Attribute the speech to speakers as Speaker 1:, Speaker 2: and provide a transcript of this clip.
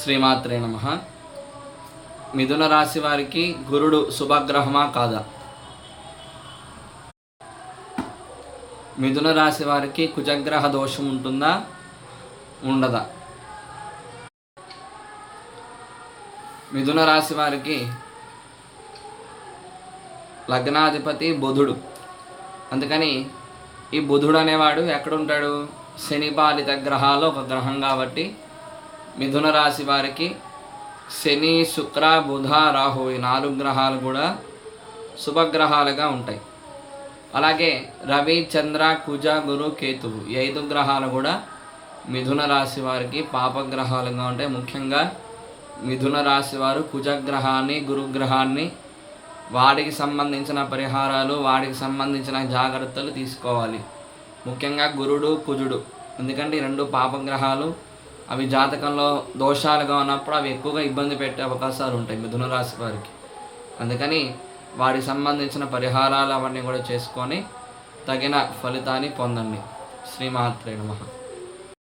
Speaker 1: శ్రీమాత్రే నమః. మిథున రాశి వారికి గురుడు శుభగ్రహమా కాదా? మిథున రాశి వారికి కుజగ్రహ దోషం ఉంటుందా ఉండదా? మిథున రాశి వారికి లగ్నాధిపతి బుధుడు. అందుకని ఈ బుధుడు అనేవాడు ఎక్కడుంటాడు? శని పాలిత గ్రహాలు ఒక గ్రహం కాబట్టి మిథున రాశి వారికి శని, శుక్ర, బుధ, రాహు ఈ 4 గ్రహాలు కూడా శుభగ్రహాలుగా ఉంటాయి. అలాగే రవి, చంద్ర, కుజ, గురు, కేతువు ఈ 5 గ్రహాలు కూడా మిథున రాశి వారికి పాపగ్రహాలుగా ఉంటాయి. ముఖ్యంగా మిథున రాశి వారు కుజగ్రహాన్ని, గురుగ్రహాన్ని వాడికి సంబంధించిన పరిహారాలు, వాడికి సంబంధించిన జాగ్రత్తలు తీసుకోవాలి. ముఖ్యంగా గురుడు, కుజుడు, ఎందుకంటే ఈ 2 పాపగ్రహాలు. అవి జాతకంలో దోషాలుగా ఉన్నప్పుడు అవి ఎక్కువగా ఇబ్బంది పెట్టే అవకాశాలు ఉంటాయి మిథున రాశి వారికి. అందుకని వాటికి సంబంధించిన పరిహారాలు అవన్నీ కూడా చేసుకొని తగిన ఫలితాన్ని పొందండి. శ్రీమాత్రే నమః.